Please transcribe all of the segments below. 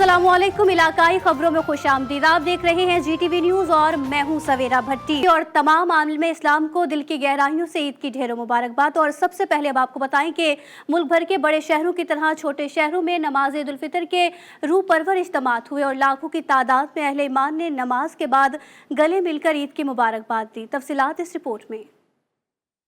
अस्सलामुअलैकुम, इलाकाई खबरों में खुशामदीद। आप देख रहे हैं GTV न्यूज़ और मैं हूं सवेरा भट्टी। और तमाम आलम इस्लाम को दिल की गहराइयों से ईद की ढेरों मुबारकबाद। और सबसे पहले अब आपको बताएं कि मुल्क भर के बड़े शहरों की तरह छोटे शहरों में नमाज ईद उल फितर के रूह परवर इज्तिमात हुए और लाखों की तादाद में अहले ईमान ने नमाज के बाद गले मिलकर ईद की मुबारकबाद दी। तफसीलात इस रिपोर्ट में।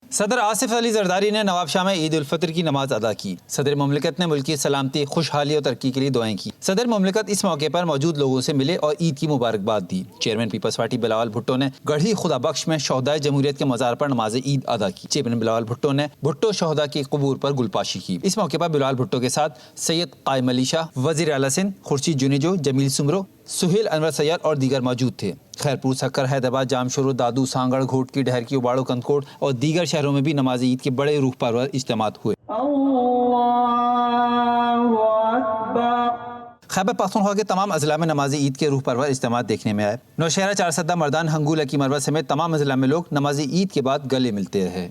सदर आसिफ अली जरदारी ने नवाब शाह में ईद उल फितर की नमाज अदा की। सदर मुमलिकत ने मुल्क की सलामती, खुशहाली और तरक्की के लिए दुआएं की। सदर मुमलिकत इस मौके पर मौजूद लोगों से मिले और ईद की मुबारकबाद दी। Chairman peoples party Bilawal Bhutto ने गढ़ी खुदा बख्श में शोहदाए जमहूरियत के मज़ार पर नमाज ईद अदा की। चेयरमैन बिलावल भुट्टो ने भुट्टो शोहदा की कबूर पर गुलपाशी की। इस मौके पर बिलावल भुट्टो के साथ सैयद कायम अली शाह, वज़ीर आला सिंध खुर्शीद जुनेजो, जमील सुमरो, सुहेल अनवर सैयद और दीगर मौजूद थे। खैरपुर, सक्कर, हैदराबाद, जामशोरो, दादू, सांगड़, घोट की डहर की, उबाड़ो, कंदकोट और दीगर शहरों में भी नमाज ईद के बड़े रूह परवर इज्तिमात हुए। खैबर पख्तूनख्वा के तमाम अजला में नमाज ईद के रूह परवर इज्तिमात देखने में आए। नौशहरा, चारसद्दा, मर्दान, हंगूला की मरवा समेत तमाम अजला में लोग नमाज ईद के बाद गले मिलते रहे।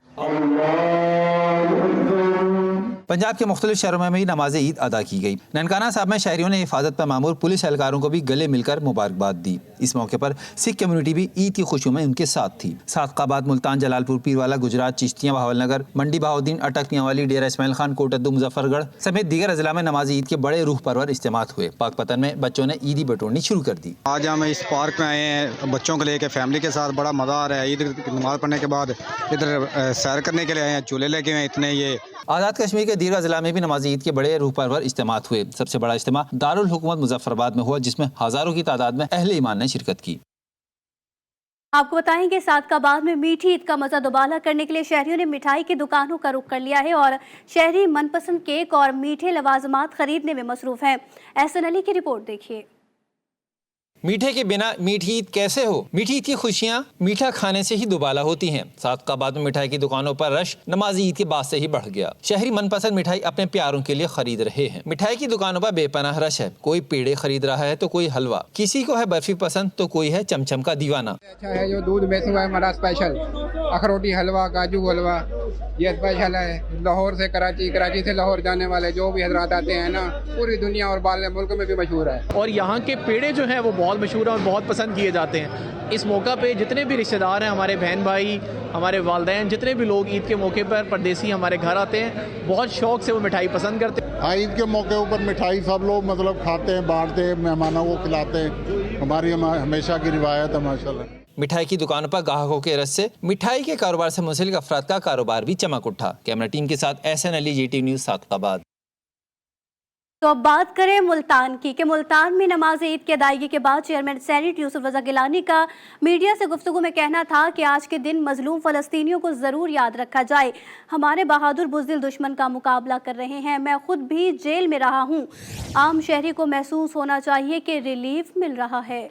पंजाब के मुख्तलिफ शहरों में भी नमाज ईद अदा की गई। ननकाना साहब में शहरियों ने हिफाजत पर मामूर पुलिस एहलकारों को भी गले मिलकर मुबारकबाद दी। इस मौके पर सिख कम्युनिटी भी ईद की खुशियों में उनके साथ थी। सादकाबाद, मुल्तान, जलालपुर, पीरवाला, गुजरात, चिश्तियाँ, बहावलनगर, मंडी बहाउद्दीन, अटक, मियांवाली, डेरा इस्माइल खान, कोटद्दू, मुजफ्फरगढ़ समेत दीगर अजला में नमाज ईद के बड़े रूह परवर इज्तिमात हुए। पाकपतन में बच्चों ने ईदी बटोरनी शुरू कर दी। आज हम इस पार्क में आए हैं बच्चों को लेकर, फैमिली के साथ। बड़ा मज़ा आ रहा है। ईद की नमाज़ पढ़ने के बाद इधर सैर करने के लिए आए हैं। झूले लेके हैं इतने। ये आज़ाद कश्मीर के दीगर अजला में भी नमाज ईद के बड़े रूह परवर इज्तिमात हुए। सबसे बड़ा इज्तिमा दारुल हुकूमत मुजफ्फराबाद में हुआ, जिसमें हज़ारों की तादाद में अहले ईमान ने शिरकत की। आपको बताएंगे सादकाबाद में मीठी ईद का मजा दोबाला करने के लिए शहरियों ने मिठाई की दुकानों का रुख कर लिया है और शहरी मनपसंद केक और मीठे लवाजमात खरीदने में मसरूफ हैं। एहसन अली की रिपोर्ट देखिए। मीठे के बिना मीठी ईद कैसे हो? मीठी ईद की खुशियाँ मीठा खाने से ही दुबाला होती हैं। सादकाबाद में मिठाई की दुकानों पर रश नमाज ईद के बाद से ही बढ़ गया। शहरी मनपसंद मिठाई अपने प्यारों के लिए खरीद रहे हैं। मिठाई की दुकानों पर बेपनाह रश है। कोई पेड़े खरीद रहा है तो कोई हलवा, किसी को है बर्फी पसंद तो कोई है चमचम का दीवाना। अच्छा है जो दूध में हुआ है हमारा स्पेशल अखरोटी हलवा, काजू हलवा, ये स्पेशल है। लाहौर से कराची, कराची से लाहौर जाने वाले जो भी हजरात आते हैं ना, पूरी दुनिया और बाहर मुल्क में भी मशहूर है। और यहाँ के पेड़े जो हैं वो बहुत मशहूर हैं और बहुत पसंद किए जाते हैं। इस मौका पे जितने भी रिश्तेदार हैं, हमारे बहन भाई, हमारे वालदैन, जितने भी लोग ईद के मौके पर परदेसी हमारे घर आते हैं, बहुत शौक से वो मिठाई पसंद करते हैं। हाँ, ईद के मौके ऊपर मिठाई सब लोग मतलब खाते हैं, बांटते हैं, मेहमानों को खिलाते हैं। हमारी हमेशा की रिवायत है माशाल्लाह। मिठाई की दुकानों पर ग्राहकों के रस से मिठाई के कारोबार से मुंसलिक अफराद का कारोबार भी चमक उठा। कैमरा टीम के साथ एहसन अली, GTV न्यूज़, सादकाबाद। तो अब बात करें मुल्तान की कि मुल्तान में नमाज ईद की अदायगी के बाद चेयरमैन सेनेट यूसुफ रज़ा गिलानी का मीडिया से गुफ्तगू में कहना था कि आज के दिन मजलूम फ़लस्तीनियों को ज़रूर याद रखा जाए। हमारे बहादुर बुज़दिल दुश्मन का मुकाबला कर रहे हैं। मैं खुद भी जेल में रहा हूँ। आम शहरी को महसूस होना चाहिए कि रिलीफ मिल रहा है।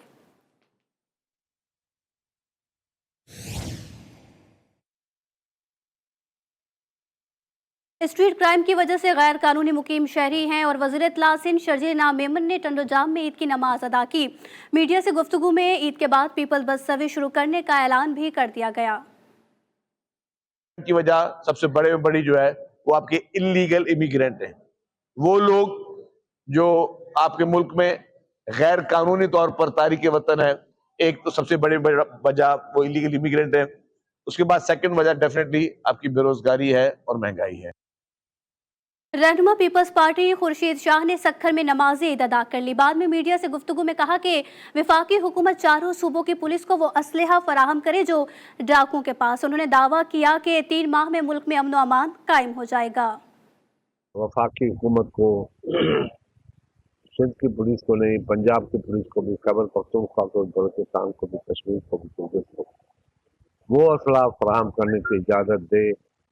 स्ट्रीट क्राइम की वजह से गैर कानूनी मुकीम शहरी हैं और वज़ीर इत्तला सिंध शर्जील नाम मेमन ने टंडो जाम में ईद की नमाज अदा की। मीडिया से गुफ्तगू में ईद के बाद पीपल्स बस सर्विस शुरू करने का ऐलान भी कर दिया गया। की वजह सबसे बड़ी जो है वो आपके इलीगल इमिग्रेंट हैं। वो लोग जो आपके मुल्क में गैर कानूनी तौर पर तारीक वतन है। एक तो सबसे बड़ी वजह वो इलीगल इमिग्रेंट है। उसके बाद सेकंड वजह डेफिनेटली आपकी बेरोजगारी है और महंगाई है। रहनुमा पीपल्स पार्टी खुर्शीद शाह ने सक्खर में नमाज ईद अदा कर ली। बाद में मीडिया से गुफ्तगू में कहा कि विफाकी हुकूमत चारों सूबों की पुलिस को वो असलहा फराहम करे जो डाकुओं के पास। उन्होंने दावा किया कि 3 माह में मुल्क में अमन व अमान कायम हो जाएगा। वफाकी हुकूमत को, सिंध की पुलिस को नहीं, पंजाब की पुलिस को भी, खैबर पख्तूनख्वा को, बलूचिस्तान को भी, कश्मीर को भी, किर्गिज को वो असला फराहम करने की इजाज़त दे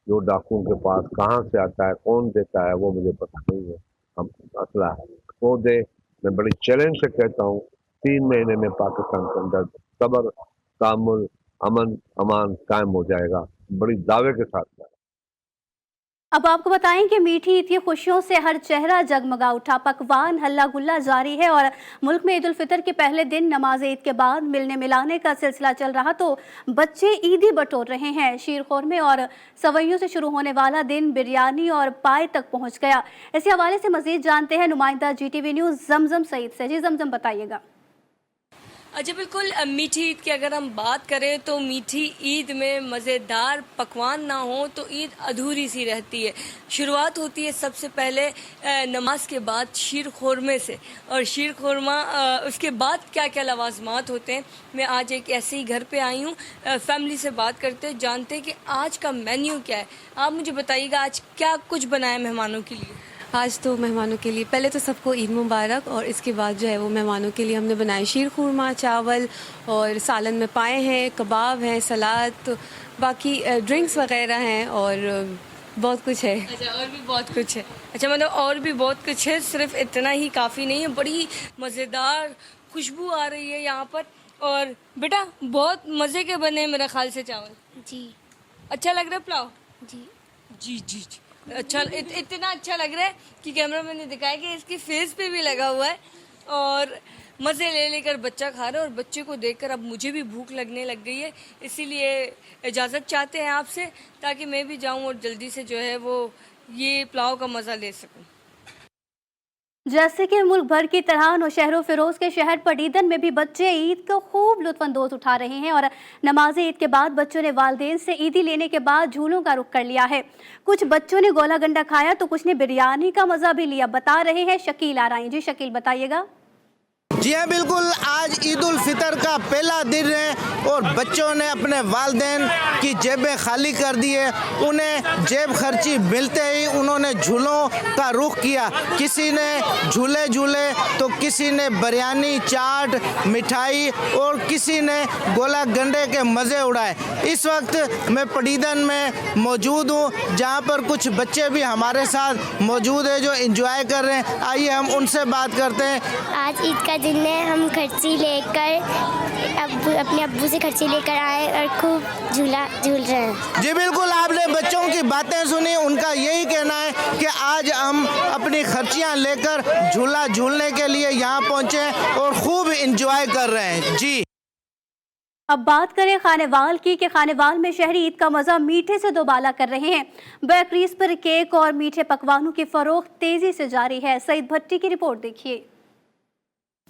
जो डाकुओं के पास कहाँ से आता है, कौन देता है, वो मुझे पता नहीं है। हम असला है वो दे। मैं बड़ी चैलेंज से कहता हूँ 3 महीने में पाकिस्तान के अंदर सब्र, तामुल, अमन, अमान कायम हो जाएगा। बड़ी दावे के साथ। अब आपको बताएं कि मीठी ईद की खुशियों से हर चेहरा जगमगा उठा। पकवान हल्ला गुल्ला जारी है और मुल्क में ईद उल फितर के पहले दिन नमाज ईद के बाद मिलने मिलाने का सिलसिला चल रहा तो बच्चे ईदी बटोर रहे हैं। शीर खुरमे और सवैयों से शुरू होने वाला दिन बिरयानी और पाए तक पहुंच गया। इसी हवाले से मजीद जानते हैं नुमाइंदा GTV न्यूज़ जमजम सईद से। जी जमजम, बताइएगा। अच्छा, बिल्कुल। मीठी ईद की अगर हम बात करें तो मीठी ईद में मज़ेदार पकवान ना हो तो ईद अधूरी सी रहती है। शुरुआत होती है सबसे पहले नमाज के बाद शीर खुरमे से, और शीर खुरमा उसके बाद क्या क्या लवाजमात होते हैं। मैं आज एक ऐसे ही घर पे आई हूँ, फैमिली से बात करते हैं, जानते हैं कि आज का मेन्यू क्या है। आप मुझे बताइएगा आज क्या कुछ बनाया मेहमानों के लिए। आज तो मेहमानों के लिए पहले तो सबको ईद मुबारक, और इसके बाद जो है वो मेहमानों के लिए हमने बनाए शीर खुरमा, चावल और सालन में पाए हैं, कबाब हैं, सलाद, तो बाकी ड्रिंक्स वगैरह हैं और बहुत कुछ है। अच्छा, और भी बहुत कुछ है। अच्छा, मतलब और भी बहुत कुछ है, सिर्फ इतना ही काफ़ी नहीं है। बड़ी मज़ेदार खुशबू आ रही है यहाँ पर। और बेटा बहुत मज़े के बने हैं मेरे ख्याल से चावल। जी। अच्छा लग रहा है पुलाव? जी जी जी जी। अच्छा, इतना अच्छा लग रहा है कि कैमरा मैंने दिखाया कि इसकी फेस पे भी लगा हुआ है, और मज़े ले लेकर बच्चा खा रहा है। और बच्चे को देखकर अब मुझे भी भूख लगने लग गई है, इसीलिए इजाज़त चाहते हैं आपसे, ताकि मैं भी जाऊं और जल्दी से जो है वो ये पुलाव का मज़ा ले सकूं। जैसे कि मुल्क भर की तरह नौशहरो फिरोज के शहर पटीदन में भी बच्चे ईद का खूब लुत्फानंदोज उठा रहे हैं और नमाज ईद के बाद बच्चों ने वालिदैन से ईदी लेने के बाद झूलों का रुख कर लिया है। कुछ बच्चों ने गोला गंडा खाया तो कुछ ने बिरयानी का मजा भी लिया। बता रहे हैं शकील आराई। जी शकील, बताइएगा। जी हाँ, बिल्कुल। आज ईद उल फितर का पहला दिन है और बच्चों ने अपने वालिदैन की जेबें खाली कर दी है। उन्हें जेब खर्ची मिलते ही उन्होंने झूलों का रुख किया। किसी ने झूले झूले तो किसी ने बिरयानी, चाट, मिठाई और किसी ने गोला गंडे के मज़े उड़ाए। इस वक्त मैं पटीदन में मौजूद हूँ, जहाँ पर कुछ बच्चे भी हमारे साथ मौजूद है जो एंजॉय कर रहे हैं। आइए हम उनसे बात करते हैं। आज ईद का दिन है, हम खर्ची लेकर अपने अब्बू से खर्ची लेकर आए और खूब झूला झूल रहे हैं। जी बिल्कुल, आपने बच्चों की बातें सुनी। उनका यही कहना है कि आज हम अपनी खर्चियाँ लेकर झूला झूलने के लिए यहाँ पहुँचे और खूब एंजॉय कर रहे हैं। जी, अब बात करें खानेवाल की कि खानेवाल में शहरी ईद का मज़ा मीठे से दोबाला कर रहे हैं। बेकरीज पर केक और मीठे पकवानों की फरोख्त तेजी से जारी है। सईद भट्टी की रिपोर्ट देखिए।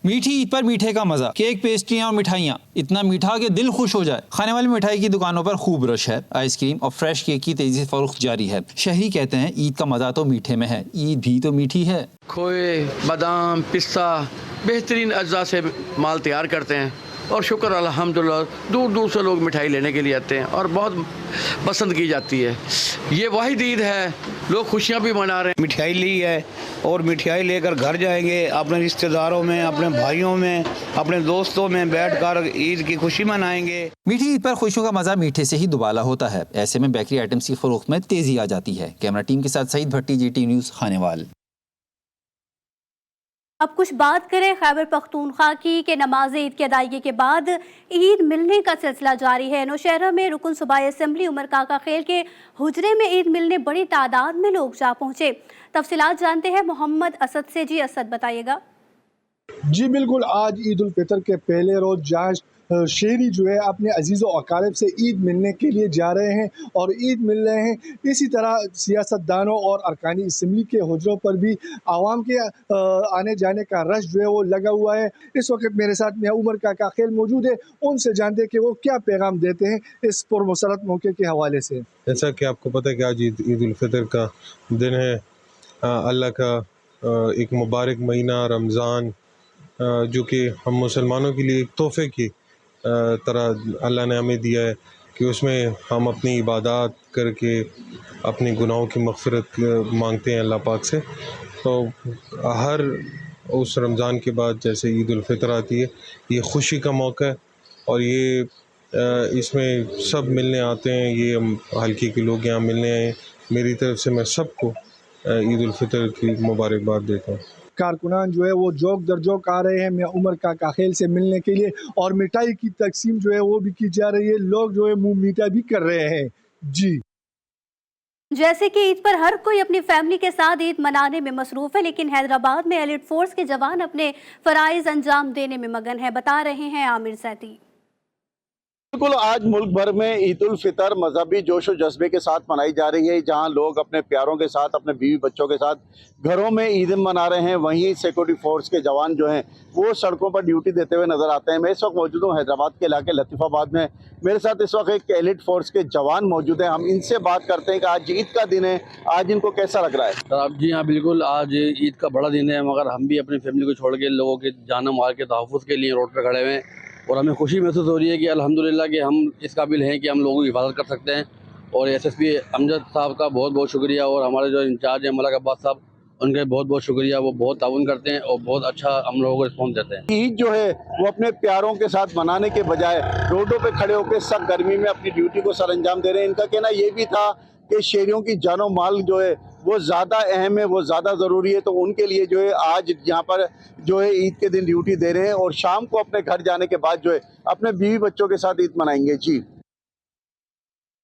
मीठी ईद पर मीठे का मजा, केक, पेस्ट्रियाँ और मिठाइयाँ, इतना मीठा कि दिल खुश हो जाए। खाने वाली मिठाई की दुकानों पर खूब रश है। आइसक्रीम और फ्रेश केक की तेजी से फरोख्त जारी है। शहरी कहते हैं ईद का मजा तो मीठे में है, ईद भी तो मीठी है। खोए, बादाम, पिस्ता, बेहतरीन अज्जा से माल तैयार करते हैं और शुक्र अल्हम्दुलिल्लाह दूर दूर से लोग मिठाई लेने के लिए आते हैं और बहुत पसंद की जाती है। ये वाहिद ईद है, लोग खुशियाँ भी मना रहे हैं। मिठाई ली है और मिठाई लेकर घर जाएंगे, अपने रिश्तेदारों में, अपने भाइयों में, अपने दोस्तों में बैठकर ईद की खुशी मनाएंगे। मीठी ईद पर खुशियों का मजा मीठे से ही दुबाला होता है। ऐसे में बेकरी आइटम्स की फरोख्त में तेजी आ जाती है। कैमरा टीम के साथ सईद भट्टी, GTV न्यूज़, खानेवाल। अब कुछ बात करें खैबर पख्तूनख्वा की कि नमाज ईद की अदायगी के बाद ईद मिलने का सिलसिला जारी है। नौशहरा में रुकन सूबाई असम्बली उमर काका खेल के हुजरे में ईद मिलने बड़ी तादाद में लोग जा पहुंचे। तफसीलात जानते हैं मोहम्मद असद से। जी असद, बताइएगा। जी बिल्कुल, आज ईद उल फितर के पहले रोज जहाँ शहरी जो है अपने अजीज़ व अकारिब से ईद मिलने के लिए जा रहे हैं और ईद मिल रहे हैं। इसी तरह सियासतदानों और अरकानी असम्बली के हुजरों पर भी आवाम के आने जाने का रश जो है वो लगा हुआ है। इस वक्त मेरे साथ में उमर काका खेल मौजूद है, उनसे जानते हैं कि वो क्या पैगाम देते हैं इस पुरमसरत मौके के हवाले से। जैसा कि आपको पता है कि आज ईद उल फितर का दिन है। अल्लाह का एक मुबारक महीना रमज़ान, जो कि हम मुसलमानों के लिए एक तोहफे की तरह अल्लाह ने हमें दिया है कि उसमें हम अपनी इबादत करके अपने गुनाहों की मग़फ़िरत मांगते हैं अल्लाह पाक से। तो हर उस रमज़ान के बाद जैसे ईद उल फितर आती है, ये खुशी का मौका है और ये इसमें सब मिलने आते हैं। ये हम हल्के के लोग यहाँ मिलने आए। मेरी तरफ से मैं सबको ईद उल फितर की मुबारकबाद देता हूँ। कारकुनान जो है वो जोक दर जोक आ रहे हैं मैं उमर काका खेल से मिलने के लिए और मिठाई की तकसीम जो है वो भी की जा रही है। लोग जो है मुँह मीठा भी कर रहे हैं। जी। जैसे कि ईद पर हर कोई अपनी फैमिली के साथ ईद मनाने में मसरूफ है, लेकिन हैदराबाद में एलिट फोर्स के जवान अपने फराइज अंजाम देने में मगन है। बता रहे हैं आमिर सैदी। बिल्कुल, आज मुल्क भर में ईद उल फितर मजहबी जोश और जज्बे के साथ मनाई जा रही है। जहां लोग अपने प्यारों के साथ, अपने बीवी बच्चों के साथ घरों में ईद मना रहे हैं, वहीं सिक्योरिटी फोर्स के जवान जो हैं वो सड़कों पर ड्यूटी देते हुए नजर आते हैं। मैं इस वक्त मौजूद हूँ हैदराबाद के इलाके लतीफ़ाबाद में। मेरे साथ इस वक्त एक एलिट फोर्स के जवान मौजूद हैं। हम इनसे बात करते हैं कि आज ईद का दिन है, आज इनको कैसा लग रहा है। सर जी हाँ, बिल्कुल आज ईद का बड़ा दिन है, मगर हम भी अपनी फैमिली को छोड़ के लोगों के जान माल के तहफ़्फ़ुज़ के लिए रोड पर खड़े हुए हैं और हमें खुशी महसूस हो रही है कि अल्हम्दुलिल्लाह कि हम इस काबिल हैं कि हम लोगों की हिफाजत कर सकते हैं। और एसएसपी अमजद साहब का बहुत बहुत शुक्रिया और हमारे जो इंचार्ज हैं मलक अब्बास साहब, उनके बहुत बहुत शुक्रिया। वो बहुत ताउन करते हैं और बहुत अच्छा हम लोगों को रिस्पॉन्स देते हैं। ईद जो है वो अपने प्यारों के साथ मनाने के बजाय रोडों पे खड़े होकर सख्त गर्मी में अपनी ड्यूटी को सर अंजाम दे रहे हैं। इनका कहना ये भी था कि शहरियों की जानो माल जो है वो ज़्यादा अहम है, वो ज़्यादा ज़रूरी है, तो उनके लिए जो है आज यहाँ पर जो है ईद के दिन ड्यूटी दे रहे हैं और शाम को अपने घर जाने के बाद जो है अपने बीवी बच्चों के साथ ईद मनाएंगे। जी,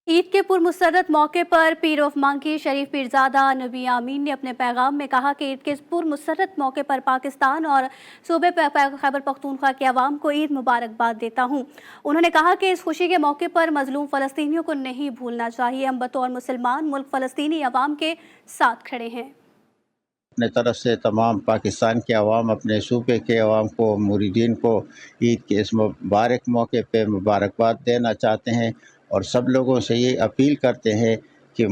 ईद के पुरमुसरत मौके पर पीर ऑफ मांकी शरीफ पीरजादा नबी आमीन ने अपने पैगाम में कहा कि ईद के पुरमुसरत मौके पर पाकिस्तान और सूबे खैबर पख्तूनख्वा के अवाम को ईद मुबारकबाद देता हूँ। उन्होंने कहा कि इस खुशी के मौके पर मजलूम फ़लस्तीनियों को नहीं भूलना चाहिए। हम बतौर मुसलमान मुल्क फ़लस्तीनी अवाम के साथ खड़े हैं। अपने तरफ से तमाम पाकिस्तान के अवाम, अपने सूबे के अवाम को, मुरीदीन को ईद के इस मुबारक मौके पे मुबारकबाद देना चाहते हैं और सब लोगों से ये अपील करते हैं कि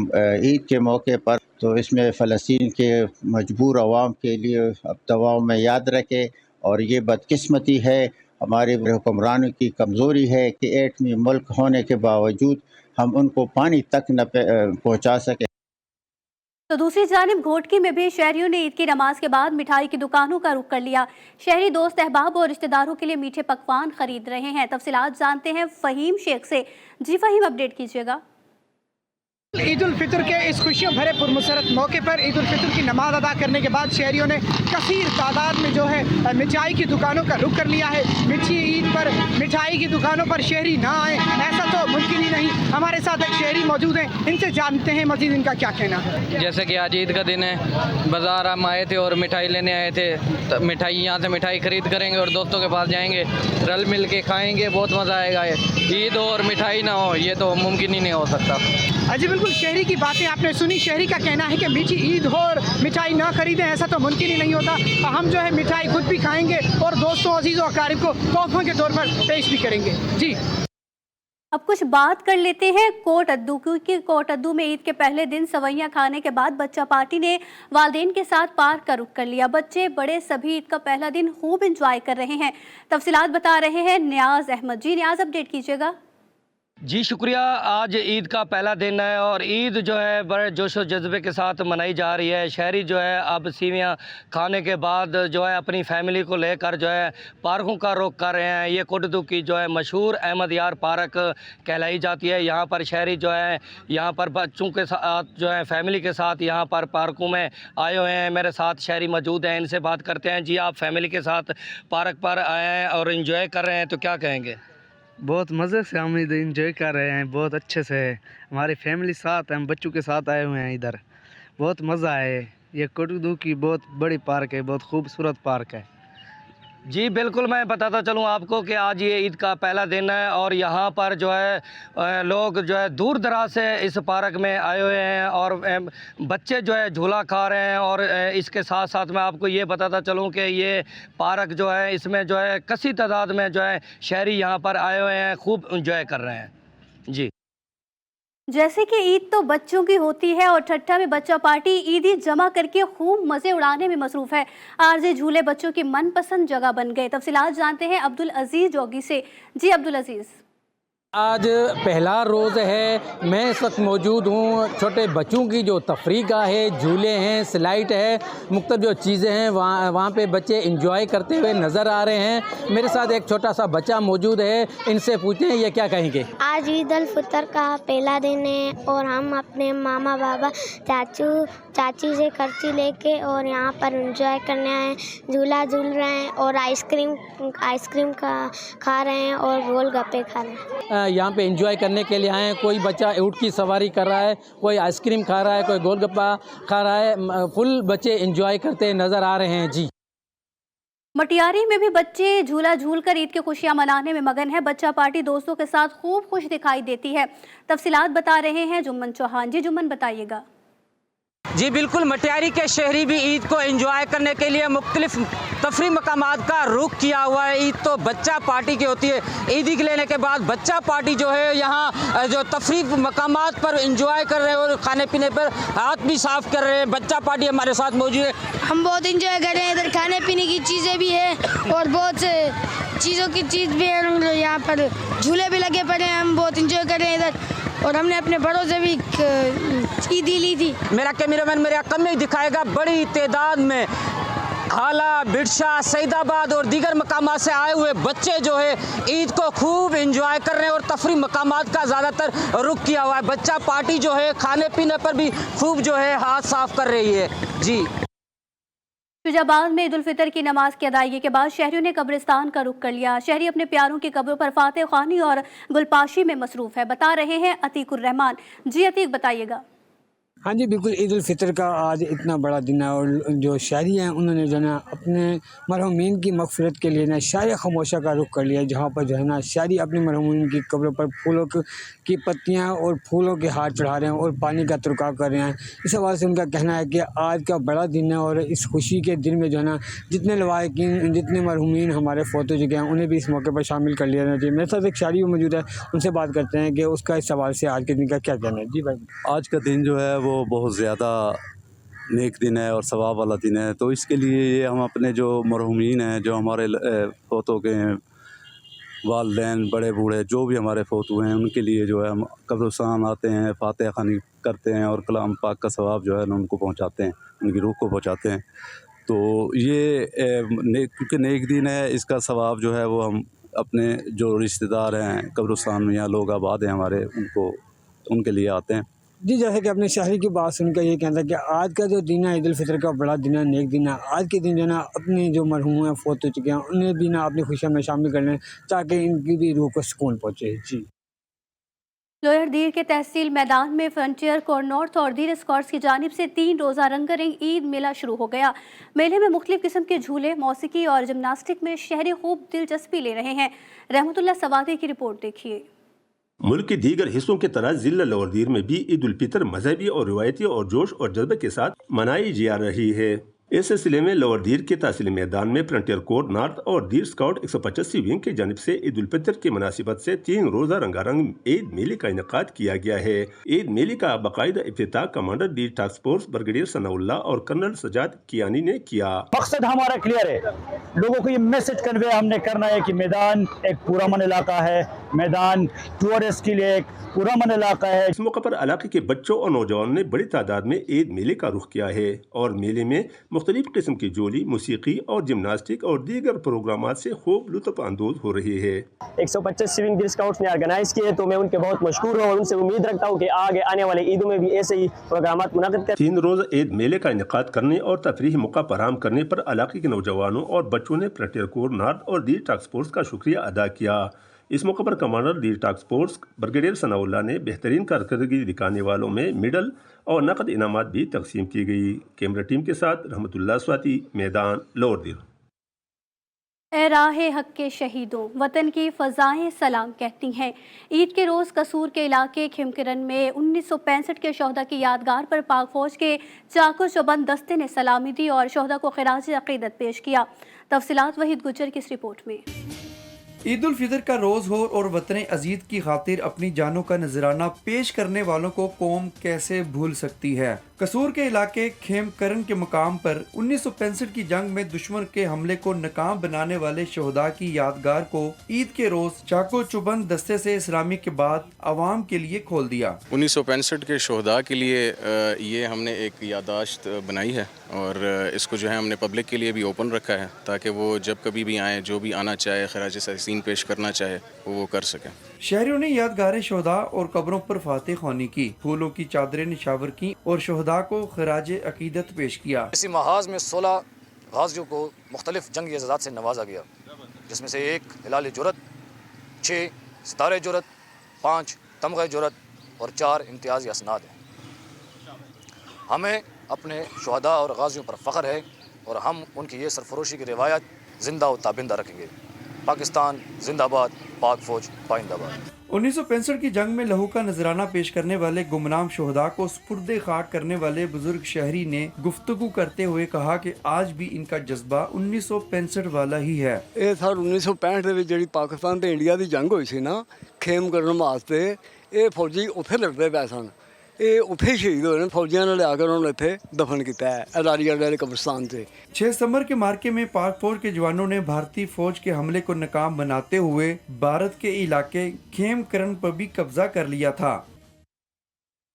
ईद के मौके पर तो इसमें फ़लस्तीन के मजबूर अवाम के लिए अब दवाओं में याद रखें। और ये बदकिस्मती है, हमारे हुक्मरानों की कमज़ोरी है कि एटमी मुल्क होने के बावजूद हम उनको पानी तक न पहुँचा सके। तो दूसरी जानिब घोटकी में भी शहरियों ने ईद की नमाज के बाद मिठाई की दुकानों का रुख कर लिया। शहरी दोस्त अहबाब और रिश्तेदारों के लिए मीठे पकवान खरीद रहे हैं। तफसीलात जानते हैं फ़हीम शेख से। जी फ़हीम, अपडेट कीजिएगा। ईद उल फितर के इस खुशियों भरे पुरमसरत मौके पर ईद उल फितर की नमाज अदा करने के बाद शहरियों ने कसीर तादाद में जो है मिठाई की दुकानों का रुख कर लिया है। मीठी ईद पर मिठाई की दुकानों पर शहरी ना आए ऐसा तो मुमकिन ही नहीं। हमारे साथ एक शहरी मौजूद हैं, इनसे जानते हैं मजीद इनका क्या कहना है। जैसे कि आज ईद का दिन है, बाज़ार हम आए थे और मिठाई लेने आए थे। तो मिठाई यहाँ से मिठाई खरीद करेंगे और दोस्तों के पास जाएंगे, रल मिल के खाएंगे, बहुत मज़ा आएगा। ईद हो और मिठाई ना हो ये तो मुमकिन ही नहीं हो सकता। जी बिल्कुल, शहरी की बातें आपने सुनी। शहरी का कहना है कि मीठी ईद हो और मिठाई ना खरीदें ऐसा तो मुमकिन ही नहीं होता। हम जो है मिठाई खुद भी खाएंगे और दोस्तों, अजीज़ों, अकारिब को तोहफों के तौर पर पेश भी करेंगे। जी, अब कुछ बात कर लेते हैं कोट अद्दू की। क्योंकि कोट अद्दू में ईद के पहले दिन सवैयां खाने के बाद बच्चा पार्टी ने वालिदैन के साथ पार्क का रुख कर लिया। बच्चे बड़े सभी ईद का पहला दिन खूब एंजॉय कर रहे हैं। तफसीलात बता रहे हैं नियाज अहमद। जी नियाज, अपडेट कीजिएगा। जी शुक्रिया। आज ईद का पहला दिन है और ईद जो है बड़े जोश और जज्बे के साथ मनाई जा रही है। शहरी जो है अब सेवियां खाने के बाद जो है अपनी फैमिली को लेकर जो है पार्कों का रुख कर रहे हैं। ये कोटदू की जो है मशहूर अहमद यार पार्क कहलाई जाती है। यहाँ पर शहरी जो है यहाँ पर बच्चों के साथ जो है फैमिली के साथ यहाँ पर पार्कों में आए हुए हैं। मेरे साथ शहरी मौजूद हैं, इनसे बात करते हैं। जी, आप फैमिली के साथ पार्क पर आए हैं और इन्जॉय कर रहे हैं, तो क्या कहेंगे? बहुत मज़े से हम इधर इंजॉय कर रहे हैं, बहुत अच्छे से। हमारी फैमिली साथ हैं, हम बच्चों के साथ आए हुए हैं इधर, बहुत मज़ा है। ये कोटदू की बहुत बड़ी पार्क है, बहुत खूबसूरत पार्क है। जी बिल्कुल, मैं बताता चलूँ आपको कि आज ये ईद का पहला दिन है और यहाँ पर जो है लोग जो है दूर दराज से इस पार्क में आए हुए हैं और बच्चे जो है झूला खा रहे हैं। और इसके साथ साथ मैं आपको ये बताता चलूँ कि ये पार्क जो है इसमें जो है कसी तादाद में जो है शहरी यहाँ पर आए हुए हैं, खूब इंजॉय कर रहे हैं। जी, जैसे कि ईद तो बच्चों की होती है और ठट्ठा में बच्चा पार्टी ईदी जमा करके खूब मज़े उड़ाने में मसरूफ़ है। आरजे झूले बच्चों की मनपसंद जगह बन गए। तफसीलात जानते हैं अब्दुल अजीज़ जोगी से। जी अब्दुल अजीज़, आज पहला रोज़ है, मैं इस वक्त मौजूद हूँ छोटे बच्चों की जो तफरीह गाह है, झूले हैं, स्लाइड है, मुख्तलिफ जो चीज़ें हैं वहाँ पे बच्चे इंजॉय करते हुए नज़र आ रहे हैं। मेरे साथ एक छोटा सा बच्चा मौजूद है, इनसे पूछते हैं ये क्या कहेंगे। आज ईद उल फितर का पहला दिन है और हम अपने मामा बाबा चाचू चाची से खर्ची लेके और यहाँ पर एंजॉय करने आए, झूला झूल रहे हैं और आइसक्रीम खा रहे हैं और गोलगप्पे खा रहे हैं। यहाँ पे एंजॉय करने के लिए आए हैं। कोई बच्चा ऊँट की सवारी कर रहा है, कोई आइसक्रीम खा रहा है, कोई गोलगप्पा खा रहा है। फुल बच्चे एंजॉय करते नज़र आ रहे हैं। जी, मटियारी में भी बच्चे झूला झूलकर ईद की खुशियां मनाने में मगन है। बच्चा पार्टी दोस्तों के साथ खूब खुश दिखाई देती है। तफसीलात बता रहे हैं जुम्मन चौहान। जी जुम्मन, बताइएगा। जी बिल्कुल, मटियारी के शहरी भी ईद को एंजॉय करने के लिए मुख्तलिफ तफरी मकामात का रुख किया हुआ है। ईद तो बच्चा पार्टी की होती है। ईदी के लेने के बाद बच्चा पार्टी जो है यहाँ जो तफरी मकामात पर एंजॉय कर रहे हैं और खाने पीने पर हाथ भी साफ कर रहे हैं। बच्चा पार्टी हमारे साथ मौजूद है। हम बहुत एंजॉय कर रहे हैं। इधर खाने पीने की चीज़ें भी है और बहुत से चीज़ों की चीज़ भी है। यहाँ पर झूले भी लगे पड़े हैं। हम बहुत एंजॉय कर रहे हैं इधर, और हमने अपने बड़ों से भी ईदी ली थी। मेरा कैमरामैन मेरे कम में दिखाएगा। बड़ी तादाद में हाला, बिरशा, सईदाबाद और दीगर मकामात से आए हुए बच्चे जो है ईद को खूब एंजॉय कर रहे हैं और तफरी मकामात का ज़्यादातर रुख किया हुआ है। बच्चा पार्टी जो है खाने पीने पर भी खूब जो है हाथ साफ कर रही है। जी, फिरोजाबाद में ईद उल फितर की नमाज की अदायगी के बाद शहरियों ने कब्रिस्तान का रुख कर लिया। शहरी अपने प्यारों की कब्रों पर फातह ख्वानी और गुलपाशी में मसरूफ है। बता रहे हैं अतीकुर रहमान। जी अतीक, बताइएगा। हाँ जी बिल्कुल, ईद उल फितर का आज इतना बड़ा दिन है और जो शहरी हैं उन्होंने जो है ना अपने मरहूमीन की मग़फ़िरत के लिए ना शायर खामोशा का रुख कर लिया, जहाँ पर जो है ना शहरी अपने मरहूमीन की कब्रों पर फूलों की पत्तियाँ और फूलों के हार चढ़ा रहे हैं और पानी का तुरका कर रहे हैं। इस हवाले से उनका कहना है कि आज का बड़ा दिन है और इस खुशी के दिन में जो है ना जितने लवाकिन, जितने मरहूमीन हमारे फोत हो चुके हैं उन्हें भी इस मौके पर शामिल कर लिया जाना चाहिए। मेरे साथ एक शायरी मौजूद है, उनसे बात करते हैं कि उसका इस सवाल से आज के दिन का क्या कहना है। जी भाई, आज का दिन जो है वो बहुत ज़्यादा नेक दिन है और सवाब वाला दिन है। तो इसके लिए ये हम अपने जो मरहूमीन हैं, जो हमारे फोतों के हैं, वालदैन, बड़े बूढ़े जो भी हमारे फोत हुए हैं, उनके लिए जो है हम कब्रिस्तान आते हैं, फातिहा ख़वानी करते हैं और कलाम पाक का सवाब जो है ना उनको पहुँचाते हैं, उनकी रूह को पहुँचाते हैं। तो ये क्योंकि नेक दिन है, इसका सवाब जो है वो हम अपने जो रिश्तेदार हैं कब्रिस्तान में, यहाँ लोग आबाद हैं हमारे, उनके लिए आते हैं। जी, जैसे कि अपने शहरी की बात सुनकर ये कहता है कि आज का जो दिन है ईद उल फितर का बड़ा दिन है, नेक दिन है। आज के दिन जो है ना अपने जो मरहूम हैं, फोत हो चुके हैं, उन्हें भी ना अपनी खुशियों में शामिल कर लें ताकि इनकी भी रूह को सुकून पहुँचे। जी, लोअर दीर के तहसील मैदान में फ्रंटियर कोर नॉर्थ और दीर स्कॉट्स की जानिब से 3 रोज़ा रंगारंग ईद मेला शुरू हो गया। मेले में मुख्तलिफ किस्म के झूले, मौसीकी और जिमनास्टिक में शहरी खूब दिलचस्पी ले रहे हैं। रहमतुल्लाह सवादी की रिपोर्ट देखिए। मुल्क के दीगर हिस्सों की तरह जिला लोअर दीर में भी ईद उल फितर मजहबी और रिवायती और जोश और जज्बे के साथ मनाई जा रही है। इस सिलसिले में लोअर दीर के तहसीली मैदान में फ्रंटियर कोर नॉर्थ और दीर स्काउट 185 विंग की जानिब से ईद उल फितर की मुनासिबत से 3 रोजा रंगारंग ईद मेले का इनेकाद किया गया है। ईद मेले का बाकायदा इफ्तिताह कमांडर दीर टास्क फोर्स ब्रिगेडियर सनाउल्लाह और कर्नल सजाद कियानी ने किया। मकसद हमारा क्लियर है, लोगों को ये मैसेज कन्वे हमने करना है कि मैदान एक पुरअमन इलाका है, मैदान टूरिस्ट के लिए एक पुरअमन इलाका है। इस मौके पर इलाके के बच्चों और नौजवानों ने बड़ी तादाद में ईद मेले का रुख किया है और मेले में मुख्तलिफ किस्म की जोली, मौसीकी और जिमनास्टिक और दीगर प्रोग्राम से खूब लुत्फ अंदोज हो रही है। 125 विंग दीर स्काउट्स ने ऑर्गेनाइज किए, तो मैं उनके बहुत मशहूर हूँ और उनसे उम्मीद रखता हूँ कि आगे आने वाले ईदों में भी ऐसे ही प्रोग्राम मुनक़िद करें। 3 रोज़ ईद मेले का इनेकाद करने और तफरीही मौका फराहम करने पर इलाके के नौजवानों और बच्चों ने फ्रंटियर कोर नॉर्थ और दीर टास्क फोर्स का शुक्रिया अदा किया। इस मौके पर कमांडर दीर टास्क फोर्स ब्रिगेडियर सनाउल्लाह ने बेहतरीन कारकर्दगी दिखाने वालों में मेडल और नकद इनामात भी तकसीम की गई। कैमरा टीम के साथ रहमतुल्लाह स्वाति, मैदान लोअर दीर। ए राहे हक के शहीदों, वतन की फ़ज़ाएं सलाम कहती हैं। ईद के रोज़ कसूर के इलाके खिमकरन में 1965 के शोहदा की यादगार पर पाक फ़ौज के चाको चौबंद दस्ते ने सलामी दी और शोहदा को खिराज अक़ीदत पेश किया। तफसीलात वहीद गुजर की इस रिपोर्ट में। ईद उल फितर का रोज़ हो और वतन अजीज़ की खातिर अपनी जानों का नजराना पेश करने वालों को कौम कैसे भूल सकती है। कसूर के इलाके खेमकरन के मकाम पर 1965 की जंग में दुश्मन के हमले को नाकाम बनाने वाले शोहदा की यादगार को ईद के रोज़ चाको चुबंद दस्ते से इस्लामी के बाद आवाम के लिए खोल दिया। 1965 के शोहदा के लिए ये हमने एक याददाश्त बनाई है और इसको जो है हमने पब्लिक के लिए भी ओपन रखा है ताकि वो जब कभी भी आए, जो भी आना चाहे, खराज तहसीन पेश करना चाहे, वो कर सकें। शहरियों ने यादगार शोहदा और कब्रों पर फातह ख्वानी की, फूलों की चादरें निशावर की और शोहदा को खराज अकीदत पेश किया। इसी महाज में 16 गाजियों को मुख्तलिफ जंगी एजाज़ात से नवाजा गया, जिसमें से 1 हिलाल जुरत, 6 सितारे जुरत, 5 तमग़े जुरत और 4 इम्तियाज़ी असनाद हैं। हमें अपने शुहदा और गाज़ियों पर फ़ख्र है और हम उनकी ये सरफरोशी की रिवायत ज़िंदा और ताबिंदा रखेंगे। पाकिस्तान जिंदाबाद, पाक फौज पाइंदाबाद। 1965 की जंग में लहू का नजराना पेश करने वाले गुमनाम शोहदा को सुपुर्दे खाक करने वाले बुजुर्ग शहरी ने गुफ्तगू करते हुए कहा कि आज भी इनका जज्बा 1965 वाला ही है। ਇਹ ਸਾਲ 1965 ਦੇ ਵਿੱਚ ਜਿਹੜੀ ਪਾਕਿਸਤਾਨ ਤੇ ਇੰਡੀਆ ਦੀ ਜੰਗ ਹੋਈ ਸੀ ਨਾ, ਖੇਮ ਕਰਨ ਵਾਸਤੇ ਇਹ ਫੌਜੀ ਉੱਥੇ ਲੜਦੇ ਪਏ ਸਨ। ਇਹ ਉੱਥੇ ਸ਼ਹੀਦ ਹੋਏ ਨੇ, ਫੌਜੀਆਂ ਨੇ ਲਿਆ ਕੇ ਉਹਨਾਂ ਨੂੰ ਇੱਥੇ ਦਫਨ ਕੀਤਾ ਹੈ ਅਦਾਰੀਆ ਵਾਲੇ कब्रिस्तान से। 6 सितंबर के मार्के में पाक फौज के जवानों ने भारतीय फौज के हमले को नाकाम बनाते हुए भारत के इलाके खेमकरन पर भी कब्जा कर लिया था।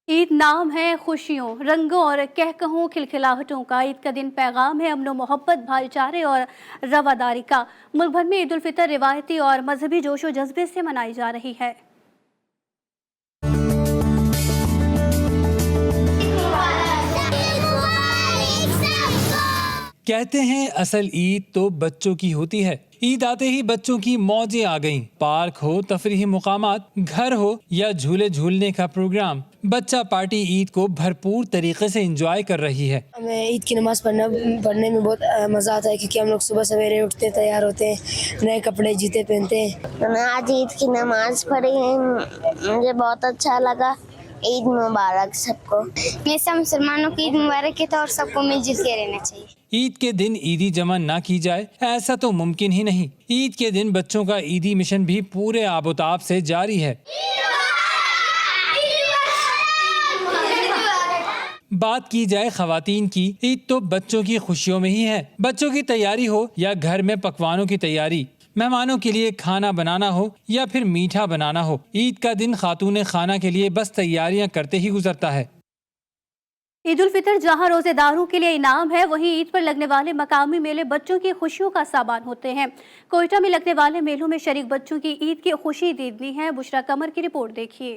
ईद नाम है खुशियों, रंगों और कहकहों खिलखिलाहटों का। ईद का दिन पैगाम है अमन मोहब्बत, भाईचारे और रवादारी का। मुल्क भर में ईद उल फितर रिवायती और मजहबी जोश व जज्बे से मनाई जा रही है। कहते हैं असल ईद तो बच्चों की होती है। ईद आते ही बच्चों की मौजें आ गईं। पार्क हो, तफरीही मुकामात, घर हो या झूले झूलने का प्रोग्राम, बच्चा पार्टी ईद को भरपूर तरीके से एंजॉय कर रही है। हमें ईद की नमाज पढ़ने में बहुत मज़ा आता है क्योंकि हम लोग सुबह सवेरे उठते, तैयार होते हैं, नए कपड़े जूते पहनते हैं। मैंने आज ईद की नमाज पढ़ी है, मुझे बहुत अच्छा लगा। ईद मुबारक सबको। हमेशा मुसलमानों की ईद मुबारक है तो और सबको मिलजुल के रहना चाहिए। ईद के दिन ईदी जमा ना की जाए ऐसा तो मुमकिन ही नहीं। ईद के दिन बच्चों का ईदी मिशन भी पूरे आबोताब से जारी है। बात की जाए खवातीन की, ईद तो बच्चों की खुशियों में ही है। बच्चों की तैयारी हो या घर में पकवानों की तैयारी, मेहमानों के लिए खाना बनाना हो या फिर मीठा बनाना हो, ईद का दिन खातून खाना के लिए बस तैयारियां करते ही गुजरता है। ईद उल फितर जहां रोजेदारों के लिए इनाम है, वहीं ईद पर लगने वाले मकामी मेले बच्चों की खुशियों का सामान होते हैं। कोयटा में लगने वाले मेलों में शरीक बच्चों की ईद की खुशी दीदनी है। बुशरा कमर की रिपोर्ट देखिए।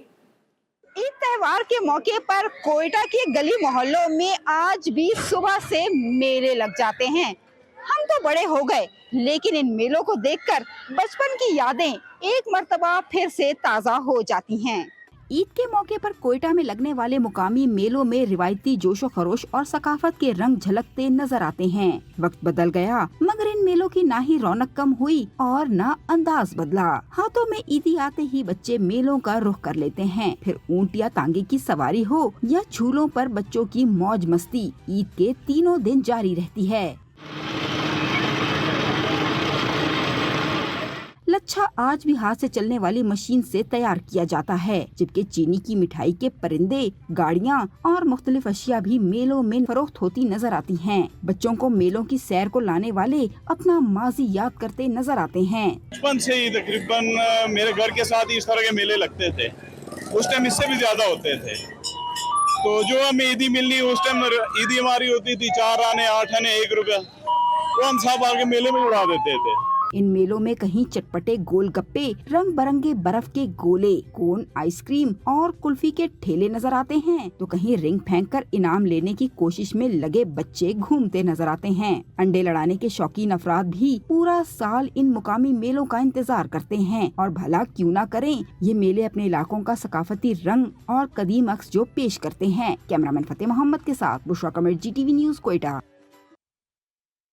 ईद त्योहार के मौके पर कोयटा के गली मोहल्लों में आज भी सुबह से मेले लग जाते हैं। हम तो बड़े हो गए, लेकिन इन मेलों को देखकर बचपन की यादें एक मर्तबा फिर से ताज़ा हो जाती हैं। ईद के मौके पर कोयटा में लगने वाले मुकामी मेलों में रिवायती जोशो खरोश और सकाफत के रंग झलकते नजर आते हैं। वक्त बदल गया मगर इन मेलों की ना ही रौनक कम हुई और ना अंदाज बदला। हाथों में ईदी आते ही बच्चे मेलों का रुख कर लेते हैं। फिर ऊंट या तांगे की सवारी हो या झूलों पर बच्चों की मौज मस्ती ईद के तीनों दिन जारी रहती है। लच्छा आज भी हाथ से चलने वाली मशीन से तैयार किया जाता है, जबकि चीनी की मिठाई के परिंदे, गाड़ियाँ और मुख्तलिफ अशिया भी मेलों में फरोख्त होती नजर आती हैं। बच्चों को मेलों की सैर को लाने वाले अपना माजी याद करते नजर आते हैं। बचपन से ही तकरीबन मेरे घर के साथ ही इस तरह के मेले लगते थे। उस टाइम इससे भी ज्यादा होते थे। तो जो हमें ईदी मिलनी, उस टाइम ईदी हमारी होती थी 4 आने 8 आने 1 रुपया, तो हम सब आगे मेले में उड़ा देते थे। इन मेलों में कहीं चटपटे गोलगप्पे, रंग बिरंगे बर्फ के गोले, कोन, आइसक्रीम और कुल्फी के ठेले नजर आते हैं, तो कहीं रिंग फेंककर इनाम लेने की कोशिश में लगे बच्चे घूमते नजर आते हैं। अंडे लड़ाने के शौकीन अफराद भी पूरा साल इन मुकामी मेलों का इंतजार करते हैं और भला क्यों ना करें, ये मेले अपने इलाकों का सकाफती रंग और कदीम अक्स जो पेश करते हैं। कैमरामैन फतेह मोहम्मद के साथ बुशरा कमर, GTV न्यूज़, कोयटा।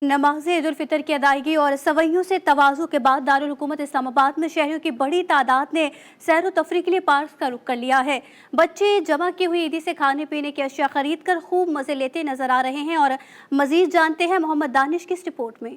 नमाज ईद उल फितर की अदायगी और सवैयों से तवाज़ु के बाद दारुल हुकूमत इस्लामाबाद में शहरियों की बड़ी तादाद ने सैर व तफरीह के लिए पार्क का रुख कर लिया है। बच्चे जमा की हुई ईदी से खाने पीने की अशिया खरीद कर खूब मज़े लेते नजर आ रहे हैं। और मज़ीद जानते हैं मोहम्मद दानिश की इस रिपोर्ट में।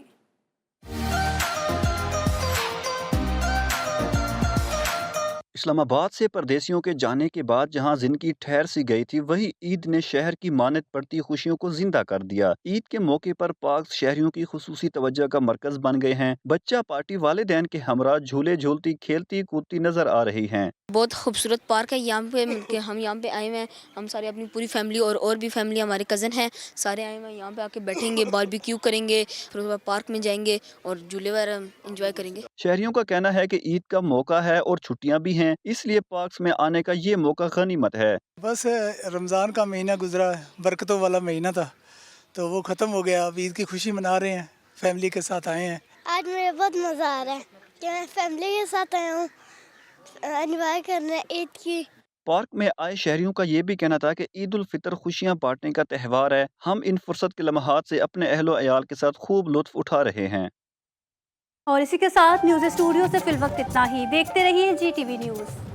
इस्लामाबाद से परदेसियों के जाने के बाद जहां जिंदगी ठहर सी गई थी, वही ईद ने शहर की मानद पड़ती खुशियों को जिंदा कर दिया। ईद के मौके पर पार्क शहरियों की खुसूसी तवज्जो का मरकज बन गए हैं। बच्चा पार्टी वालिदैन के हमरा झूले झूलती, खेलती कूदती नजर आ रही हैं। बहुत खूबसूरत पार्क है। यहाँ पे हम यहाँ पे आए हुए हैं, हम सारे अपनी पूरी फैमिली और भी फैमिली हमारे कज़न हैं, सारे आए हुए हैं। यहाँ पे आके बैठेंगे, बारबेक्यू करेंगे, फिर उसके बाद पार्क में जाएंगे और झूले वगैरह एंजॉय करेंगे। शहरियों का कहना है कि ईद का मौका है और छुट्टियाँ भी हैं, इसलिए पार्क्स में आने का ये मौका गनीमत है। बस रमज़ान का महीना गुजरा, बरकतों वाला महीना था, तो वो ख़त्म हो गया। अब ईद की खुशी मना रहे हैं, फैमिली के साथ आए हैं। आज मुझे बहुत मज़ा आ रहा है कि मैं फैमिली के साथ आया हूँ एंजॉय करना ईद की। पार्क में आए शहरियों का ये भी कहना था कि ईद उल फितर खुशियां बांटने का त्यौहार है। हम इन फुर्सत के लम्हात से अपने अहलो अयाल के साथ खूब लुत्फ उठा रहे हैं। और इसी के साथ न्यूज़ स्टूडियो से फिल वक्त इतना ही। देखते रहिए GTV न्यूज़।